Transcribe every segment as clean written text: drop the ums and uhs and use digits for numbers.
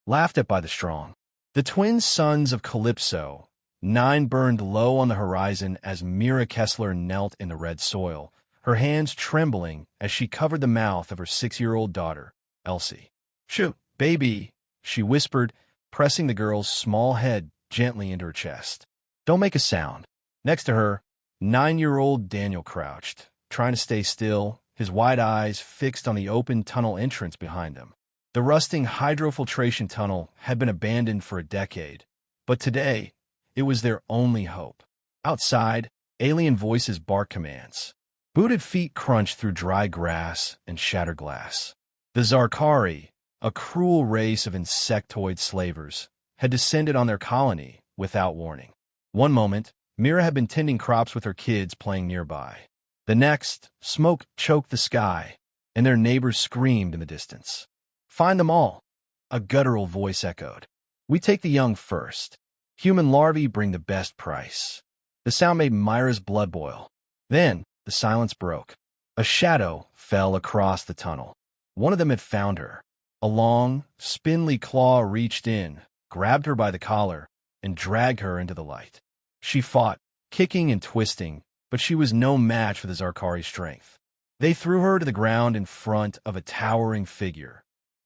laughed at by the strong. The twin sons of Calypso, 9 burned low on the horizon as Mira Kessler knelt in the red soil, her hands trembling as she covered the mouth of her 6-year-old daughter, Elsie. "Shoot, baby," she whispered, pressing the girl's small head gently into her chest. "Don't make a sound." Next to her, 9-year-old Daniel crouched, trying to stay still, his wide eyes fixed on the open tunnel entrance behind him. The rusting hydrofiltration tunnel had been abandoned for a decade, but today, it was their only hope. Outside, alien voices barked commands. Booted feet crunched through dry grass and shattered glass. The Zarkari, a cruel race of insectoid slavers, had descended on their colony without warning. One moment, Mira had been tending crops with her kids playing nearby. The next, smoke choked the sky, and their neighbors screamed in the distance. "Find them all," a guttural voice echoed. "We take the young first. Human larvae bring the best price." The sound made Myra's blood boil. Then, the silence broke. A shadow fell across the tunnel. One of them had found her. A long, spindly claw reached in, grabbed her by the collar, and dragged her into the light. She fought, kicking and twisting, but she was no match for the Zarkari's strength. They threw her to the ground in front of a towering figure,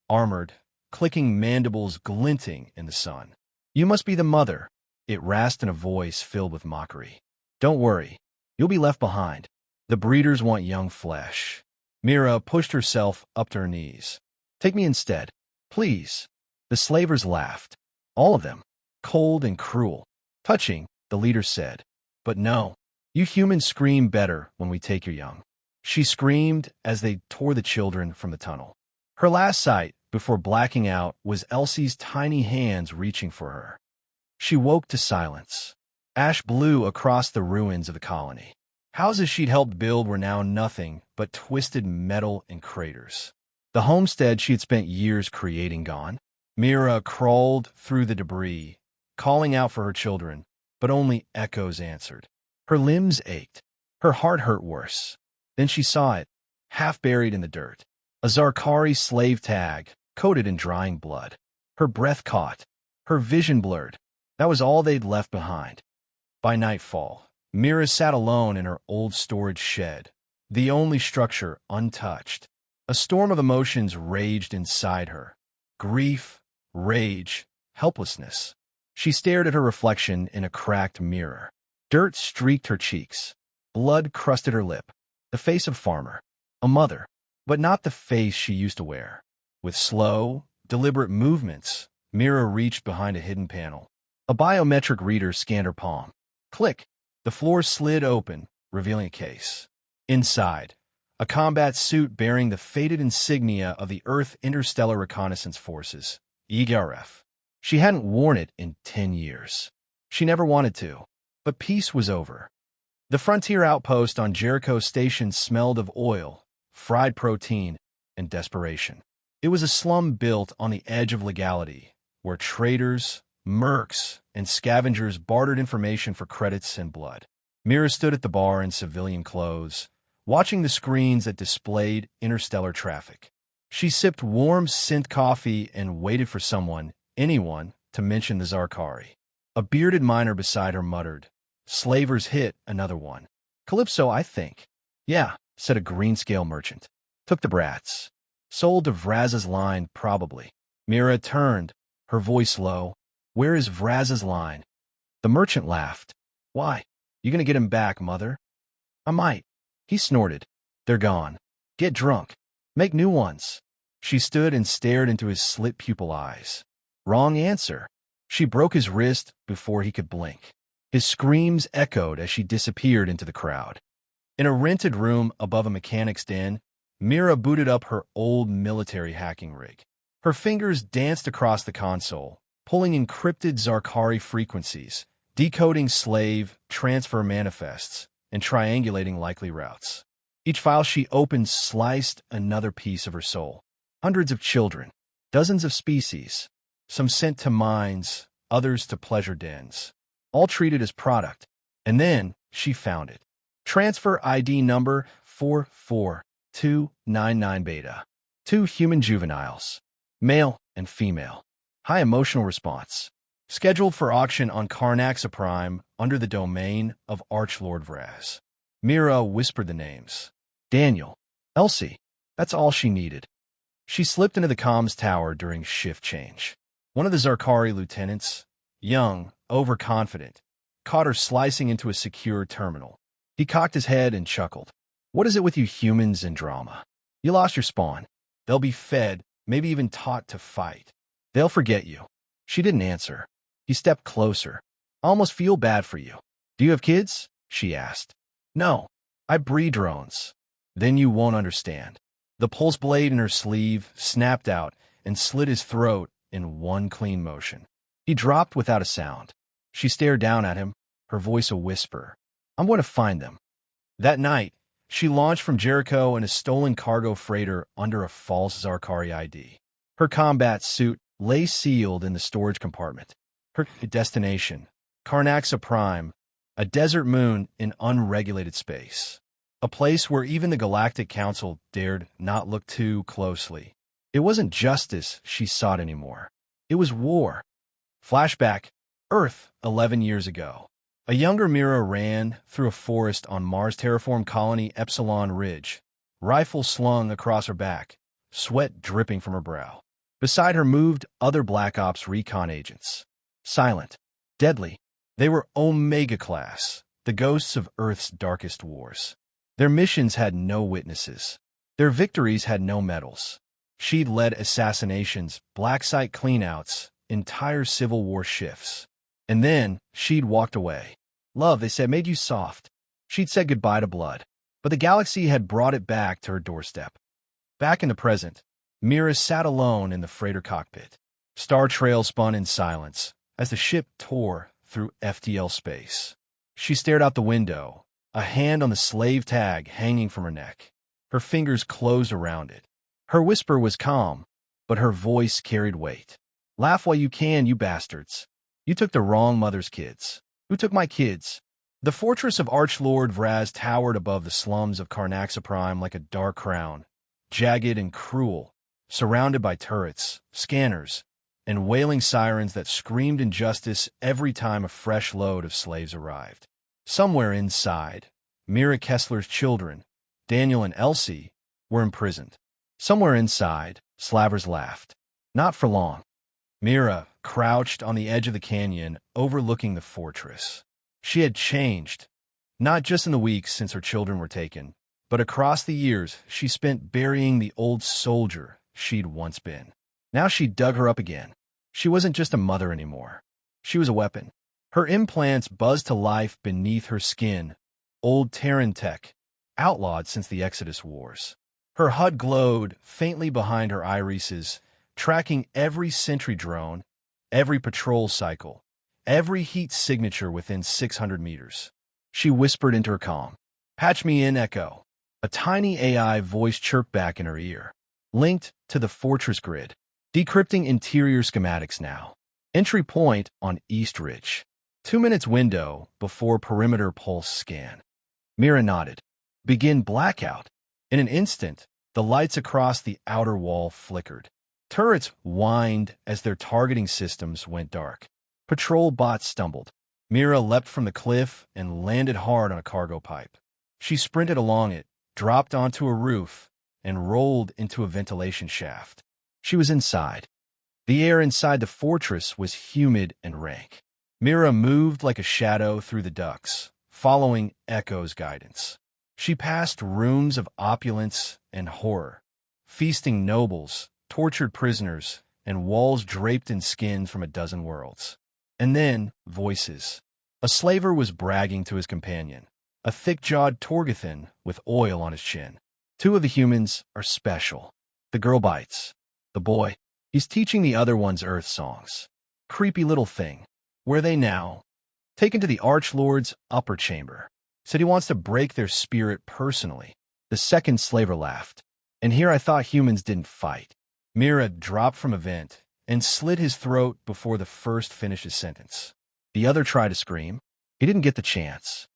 armored, clicking mandibles glinting in the sun. "You must be the mother," it rasped in a voice filled with mockery. "Don't worry, you'll be left behind. The breeders want young flesh." Mira pushed herself up to her knees. "Take me instead, please." The slavers laughed. All of them, cold and cruel. "Touching," the leader said. "But no, you humans scream better when we take your young." She screamed as they tore the children from the tunnel. Her last sight, before blacking out, was Elsie's tiny hands reaching for her. She woke to silence. Ash blew across the ruins of the colony. Houses she'd helped build were now nothing but twisted metal and craters. The homestead she had spent years creating gone. Mira crawled through the debris, calling out for her children, but only echoes answered. Her limbs ached. Her heart hurt worse. Then she saw it, half buried in the dirt. A Zarkari slave tag, coated in drying blood. Her breath caught. Her vision blurred. That was all they'd left behind. By nightfall, Mira sat alone in her old storage shed, the only structure untouched. A storm of emotions raged inside her. Grief, rage, helplessness. She stared at her reflection in a cracked mirror. Dirt streaked her cheeks. Blood crusted her lip. The face of Farmer. A mother, but not the face she used to wear. With slow, deliberate movements, Mira reached behind a hidden panel. A biometric reader scanned her palm. Click! The floor slid open, revealing a case. Inside, a combat suit bearing the faded insignia of the Earth Interstellar Reconnaissance Forces, EGRF. She hadn't worn it in 10 years. She never wanted to. But peace was over. The frontier outpost on Jericho Station smelled of oil, fried protein, and desperation. It was a slum built on the edge of legality, where traders, mercs, and scavengers bartered information for credits and blood. Mira stood at the bar in civilian clothes, watching the screens that displayed interstellar traffic. She sipped warm synth coffee and waited for someone, anyone, to mention the Zarkari. A bearded miner beside her muttered, "Slavers hit another one." "Calypso, I think." "Yeah," said a greenscale merchant. "Took the brats. Sold to Vraz's line, probably." Mira turned, her voice low. "Where is Vraz's line?" The merchant laughed. "Why? You gonna get him back, mother?" "I might." He snorted. "They're gone. Get drunk. Make new ones." She stood and stared into his slit pupil eyes. Wrong answer. She broke his wrist before he could blink. His screams echoed as she disappeared into the crowd. In a rented room above a mechanic's den, Mira booted up her old military hacking rig. Her fingers danced across the console, pulling encrypted Zarkari frequencies, decoding slave transfer manifests, and triangulating likely routes. Each file she opened sliced another piece of her soul. Hundreds of children, dozens of species, some sent to mines, others to pleasure dens, all treated as product. And then she found it. Transfer ID number 44299 beta. 2 human juveniles, male and female. High emotional response. Scheduled for auction on Karnaxa Prime under the domain of Archlord Vraz. Mira whispered the names. Daniel. Elsie. That's all she needed. She slipped into the comms tower during shift change. One of the Zarkari lieutenants, young, overconfident, caught her slicing into a secure terminal. He cocked his head and chuckled. What is it with you humans and drama? You lost your spawn. They'll be fed, maybe even taught to fight. They'll forget you. She didn't answer. He stepped closer. I almost feel bad for you. Do you have kids? She asked. No. I breed drones. Then you won't understand. The pulse blade in her sleeve snapped out and slit his throat in one clean motion. He dropped without a sound. She stared down at him, her voice a whisper. I'm going to find them. That night, she launched from Jericho in a stolen cargo freighter under a false Zarkari ID. Her combat suit lay sealed in the storage compartment. Her destination, Karnaxa Prime, a desert moon in unregulated space. A place where even the Galactic Council dared not look too closely. It wasn't justice she sought anymore. It was war. Flashback, Earth, 11 years ago. A younger Mira ran through a forest on Mars terraform colony Epsilon Ridge, rifle slung across her back, sweat dripping from her brow. Beside her moved other Black Ops recon agents. Silent, deadly. They were Omega class, the ghosts of Earth's darkest wars. Their missions had no witnesses. Their victories had no medals. She'd led assassinations, black site cleanouts, entire Civil War shifts. And then she'd walked away. Love, they said, made you soft. She'd said goodbye to blood. But the galaxy had brought it back to her doorstep. Back in the present, Mira sat alone in the freighter cockpit. Star Trail spun in silence as the ship tore through FTL space. She stared out the window, a hand on the slave tag hanging from her neck. Her fingers closed around it. Her whisper was calm, but her voice carried weight. Laugh while you can, you bastards. You took the wrong mother's kids. Who took my kids? The fortress of Archlord Vraz towered above the slums of Karnaxa Prime like a dark crown, jagged and cruel, surrounded by turrets, scanners, and wailing sirens that screamed injustice every time a fresh load of slaves arrived. Somewhere inside, Mira Kessler's children, Daniel and Elsie, were imprisoned. Somewhere inside, Slavers laughed. Not for long. Mira crouched on the edge of the canyon, overlooking the fortress. She had changed, not just in the weeks since her children were taken, but across the years she spent burying the old soldier she'd once been. Now she dug her up again. She wasn't just a mother anymore. She was a weapon. Her implants buzzed to life beneath her skin, old Terran tech, outlawed since the Exodus Wars. Her HUD glowed faintly behind her irises, tracking every sentry drone, every patrol cycle, every heat signature within 600 meters. She whispered into her comm. Patch me in, Echo. A tiny AI voice chirped back in her ear. Linked to the fortress grid. Decrypting interior schematics now. Entry point on East Ridge. 2 minutes window before perimeter pulse scan. Mira nodded. Begin blackout. In an instant, the lights across the outer wall flickered. Turrets whined as their targeting systems went dark. Patrol bots stumbled. Mira leapt from the cliff and landed hard on a cargo pipe. She sprinted along it, dropped onto a roof, and rolled into a ventilation shaft. She was inside. The air inside the fortress was humid and rank. Mira moved like a shadow through the ducts, following Echo's guidance. She passed rooms of opulence and horror, feasting nobles, tortured prisoners, and walls draped in skin from a dozen worlds. And then, voices. A slaver was bragging to his companion, a thick-jawed Torgathan with oil on his chin. 2 of the humans are special. The girl bites. The boy, he's teaching the other ones Earth songs. Creepy little thing. Where are they now? Taken to the Archlord's upper chamber. Said he wants to break their spirit personally. The second slaver laughed. And here I thought humans didn't fight. Mira dropped from a vent and slit his throat before the first finished his sentence. The other tried to scream. He didn't get the chance.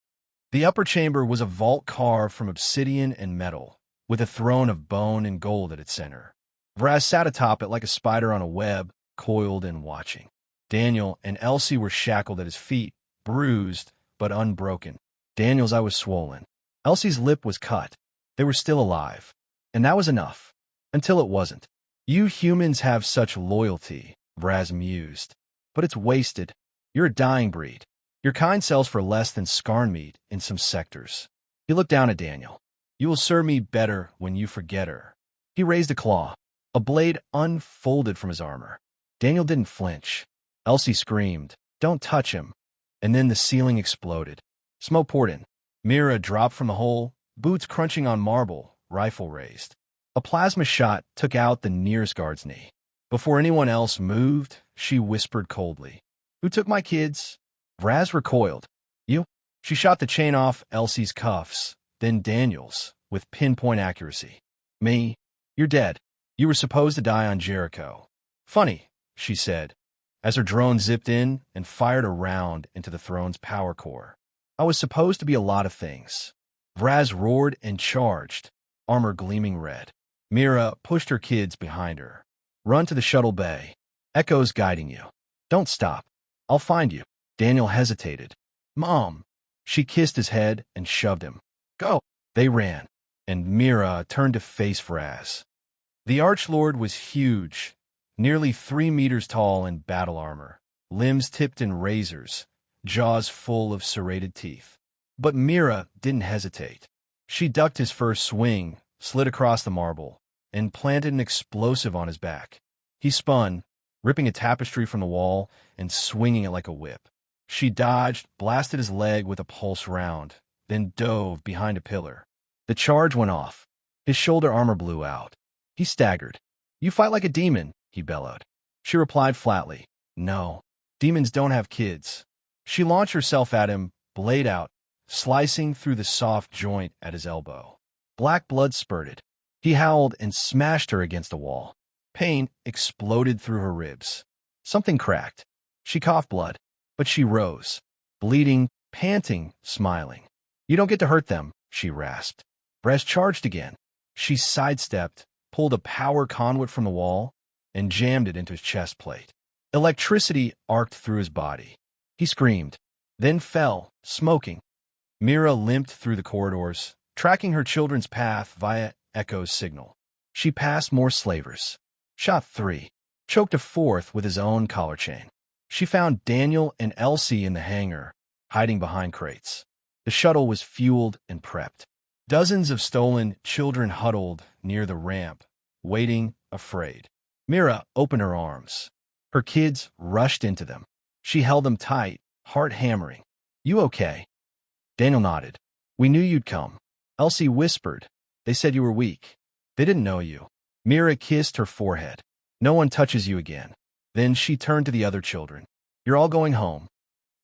The upper chamber was a vault carved from obsidian and metal, with a throne of bone and gold at its center. Vraz sat atop it like a spider on a web, coiled and watching. Daniel and Elsie were shackled at his feet, bruised but unbroken. Daniel's eye was swollen. Elsie's lip was cut. They were still alive. And that was enough. Until it wasn't. You humans have such loyalty, Vraz mused. But it's wasted. You're a dying breed. Your kind sells for less than scarn meat in some sectors. He looked down at Daniel. You will serve me better when you forget her. He raised a claw. A blade unfolded from his armor. Daniel didn't flinch. Elsie screamed, "Don't touch him." And then the ceiling exploded. Smoke poured in. Mira dropped from the hole, boots crunching on marble, rifle raised. A plasma shot took out the nearest guard's knee. Before anyone else moved, she whispered coldly, "Who took my kids?" Vraz recoiled. "You?" She shot the chain off Elsie's cuffs, then Daniel's, with pinpoint accuracy. "Me? You're dead. You were supposed to die on Jericho." "Funny," she said, as her drone zipped in and fired a round into the throne's power core. "I was supposed to be a lot of things." Vraz roared and charged, armor gleaming red. Mira pushed her kids behind her. "Run to the shuttle bay. Echoes guiding you. Don't stop. I'll find you." Daniel hesitated. "Mom." She kissed his head and shoved him. "Go." They ran, and Mira turned to face Vraz. The Archlord was huge, nearly 3 meters tall in battle armor, limbs tipped in razors, jaws full of serrated teeth. But Mira didn't hesitate. She ducked his first swing, slid across the marble, and planted an explosive on his back. He spun, ripping a tapestry from the wall and swinging it like a whip. She dodged, blasted his leg with a pulse round, then dove behind a pillar. The charge went off. His shoulder armor blew out. He staggered. "You fight like a demon," he bellowed. She replied flatly, "No, demons don't have kids." She launched herself at him, blade out, slicing through the soft joint at his elbow. Black blood spurted. He howled and smashed her against a wall. Pain exploded through her ribs. Something cracked. She coughed blood, but she rose, bleeding, panting, smiling. "You don't get to hurt them," she rasped. Vraz charged again. She sidestepped, pulled a power conduit from the wall, and jammed it into his chest plate. Electricity arced through his body. He screamed, then fell, smoking. Mira limped through the corridors, tracking her children's path via Echo's signal. She passed more slavers. Shot 3. Choked a 4th with his own collar chain. She found Daniel and Elsie in the hangar, hiding behind crates. The shuttle was fueled and prepped. Dozens of stolen children huddled near the ramp, waiting, afraid. Mira opened her arms. Her kids rushed into them. She held them tight, heart hammering. "You okay?" Daniel nodded. "We knew you'd come." Elsie whispered. "They said you were weak. They didn't know you." Mira kissed her forehead. "No one touches you again." Then she turned to the other children. "You're all going home."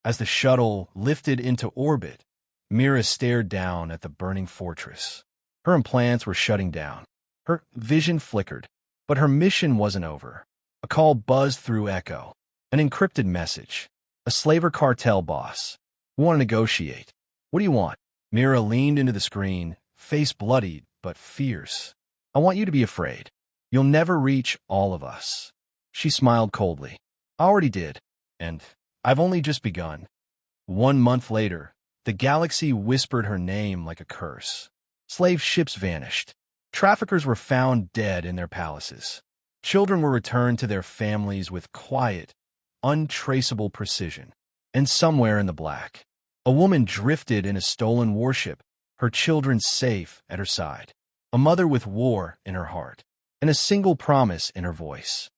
As the shuttle lifted into orbit, Mira stared down at the burning fortress. Her implants were shutting down. Her vision flickered, but her mission wasn't over. A call buzzed through Echo. An encrypted message. A slaver cartel boss. "We want to negotiate." "What do you want?" Mira leaned into the screen, face bloodied but fierce. "I want you to be afraid. You'll never reach all of us." She smiled coldly. "I already did, and I've only just begun." 1 month later, the galaxy whispered her name like a curse. Slave ships vanished. Traffickers were found dead in their palaces. Children were returned to their families with quiet, untraceable precision. And somewhere in the black, a woman drifted in a stolen warship, her children safe at her side. A mother with war in her heart, and a single promise in her voice.